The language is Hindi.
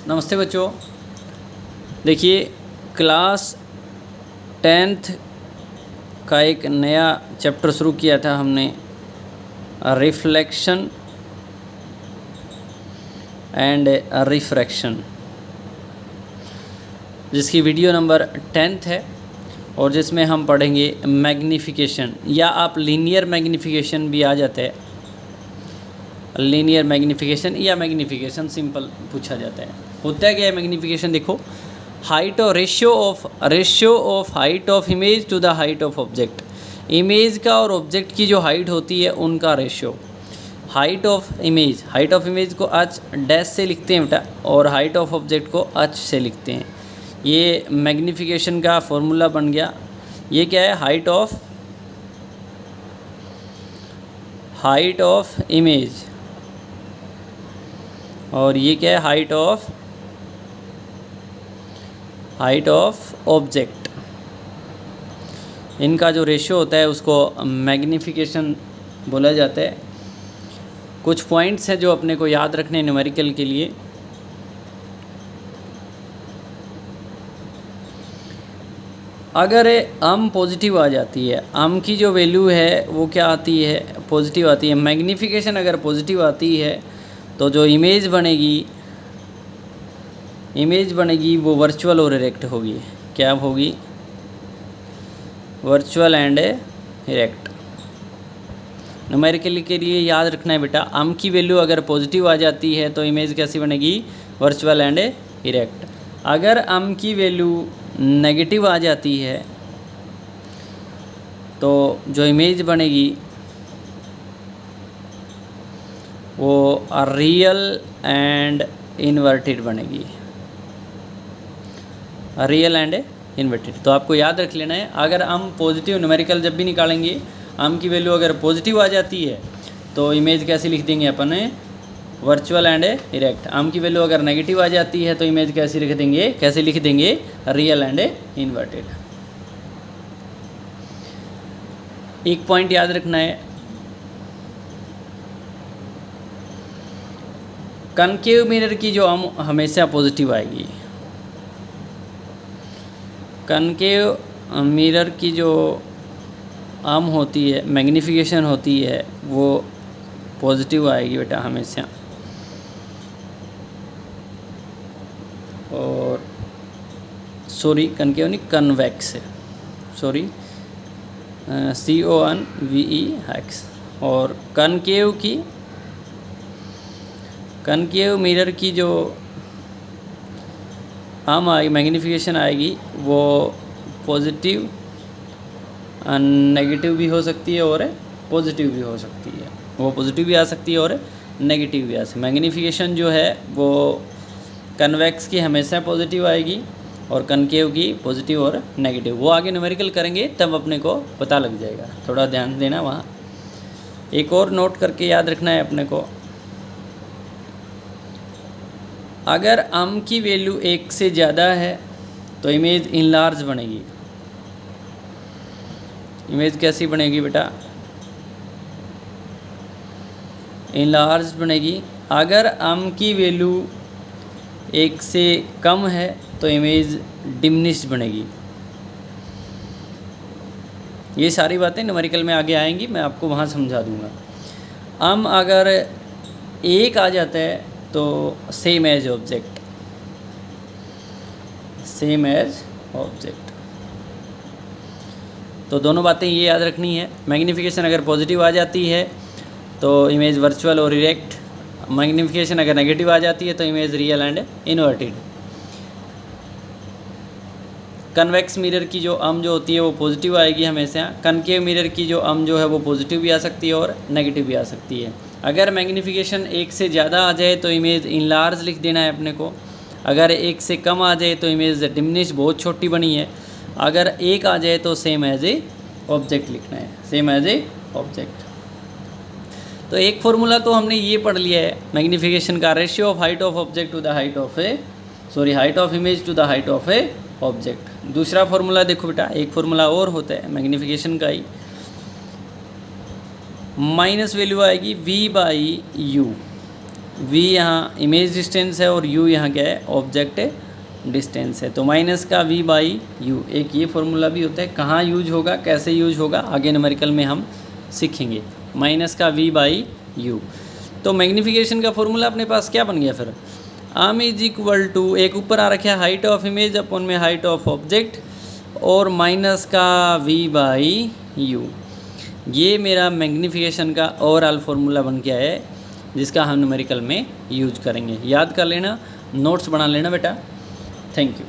नमस्ते बच्चों। देखिए क्लास 10th का एक नया चैप्टर शुरू किया था हमने, रिफ्लेक्शन एंड रिफ्रैक्शन, जिसकी वीडियो नंबर 10th है और जिसमें हम पढ़ेंगे मैग्नीफिकेशन, या आप लीनियर मैग्नीफिकेशन भी आ जाता है। लीनियर मैग्नीफिकेशन या मैग्नीफिकेशन सिंपल पूछा जाता है। होता है क्या है मैग्नीफिकेशन? देखो, हाइट और ratio of height of image to the height of object. Image का और ऑब्जेक्ट की जो हाइट होती है उनका रेशियो। हाइट ऑफ इमेज को एच डैश से लिखते हैं बेटा, और हाइट ऑफ ऑब्जेक्ट को एच से लिखते हैं। ये मैग्नीफिकेशन का फॉर्मूला बन गया। ये क्या है? हाइट ऑफ इमेज, और ये क्या है? Height of object. इनका जो रेशियो होता है उसको मैग्नीफिकेशन बोला जाता है। कुछ पॉइंट्स हैं जो अपने को याद रखने न्यूमेरिकल के लिए। अगर आम पॉजिटिव आ जाती है, आम की जो वैल्यू है वो क्या आती है? पॉजिटिव आती है। मैग्नीफिकेशन अगर पॉजिटिव आती है तो जो इमेज बनेगी वो वर्चुअल और इरेक्ट होगी। क्या होगी? Virtual and erect. न्यूमेरिकल के लिए याद रखना है बेटा, आम की वैल्यू अगर पॉजिटिव आ जाती है तो इमेज कैसी बनेगी? Virtual and erect. अगर आम की वैल्यू नेगेटिव आ जाती है तो जो इमेज बनेगी वो रियल एंड इन्वर्टेड बनेगी। Real and inverted. तो आपको याद रख लेना है, अगर हम पॉजिटिव न्यूमेरिकल जब भी निकालेंगे, आम की वैल्यू अगर पॉजिटिव आ जाती है तो इमेज कैसे लिख देंगे अपन? Virtual and erect. आम की वैल्यू अगर नेगेटिव आ जाती है तो इमेज कैसे लिख देंगे? Real and inverted. एक पॉइंट याद रखना है, कनकेव मिरर की जो आम हमेशा पॉजिटिव आएगी। कनकेव मिरर की जो आम होती है, मैग्नीफिकेशन होती है, वो पॉजिटिव आएगी बेटा हमेशा। और कनकेव नहीं, कन्वेक्स है, CONVEX। और कनकेव मिरर की जो आम आएगी, मैग्नीफिकेशन आएगी, वो पॉजिटिव नेगेटिव भी हो सकती है और पॉजिटिव भी हो सकती है। वो पॉजिटिव भी आ सकती है और नेगेटिव भी आ सकती है। मैग्नीफिकेशन जो है वो कन्वेक्स की हमेशा पॉजिटिव आएगी और कनकेव की पॉजिटिव और नेगेटिव। वो आगे न्यूमेरिकल करेंगे तब अपने को पता लग जाएगा, थोड़ा ध्यान देना वहाँ। एक और नोट करके याद रखना है अपने को, अगर आम की वैल्यू 1 से ज़्यादा है तो इमेज इनलार्ज बनेगी। इमेज कैसी बनेगी बेटा? इनलार्ज बनेगी। अगर आम की वैल्यू 1 से कम है तो इमेज डिमिनिश बनेगी। ये सारी बातें न्यूमेरिकल में आगे आएंगी, मैं आपको वहाँ समझा दूंगा। आम अगर 1 आ जाता है तो सेम एज ऑब्जेक्ट। तो दोनों बातें ये याद रखनी है। मैग्नीफिकेशन अगर पॉजिटिव आ जाती है तो इमेज वर्चुअल और इरेक्ट। मैग्नीफिकेशन अगर नेगेटिव आ जाती है तो image real and inverted. Convex mirror की जो आम जो होती है वो पॉजिटिव आएगी हमेशा। कनकेव मिरर की जो आम जो है वो पॉजिटिव भी आ सकती है और नेगेटिव भी आ सकती है। अगर मैग्नीफिकेशन 1 से ज़्यादा आ जाए तो इमेज इनलार्ज लिख देना है अपने को। अगर 1 से कम आ जाए तो इमेज डिमिनिश, बहुत छोटी बनी है। अगर 1 आ जाए तो सेम एज ए ऑब्जेक्ट लिखना है, सेम एज ए ऑब्जेक्ट। तो एक फॉर्मूला तो हमने ये पढ़ लिया है मैग्नीफिकेशन का, ratio of height of object to the height of image to the height of a object. दूसरा फॉर्मूला देखो बेटा, एक फॉर्मूला और होता है मैग्नीफिकेशन का ही, माइनस वैल्यू आएगी V/U। v यहाँ इमेज डिस्टेंस है और u यहाँ क्या है, ऑब्जेक्ट डिस्टेंस है। तो माइनस का v बाई यू, एक ये फॉर्मूला भी होता है, कहाँ यूज होगा, कैसे यूज होगा, आगे न्यूमेरिकल में हम सीखेंगे। माइनस का v बाई यू। तो मैग्नीफिकेशन का फॉर्मूला अपने पास क्या बन गया फिर, आर्म इज इक्वल टू, एक ऊपर आ रखा है हाइट ऑफ इमेज अपन में हाइट ऑफ ऑब्जेक्ट, और माइनस का v बाई यू। ये मेरा मैग्नीफिकेशन का ओवरऑल फार्मूला बन गया है, जिसका हम न्यूमेरिकल में यूज करेंगे। याद कर लेना, नोट्स बना लेना बेटा। Thank you.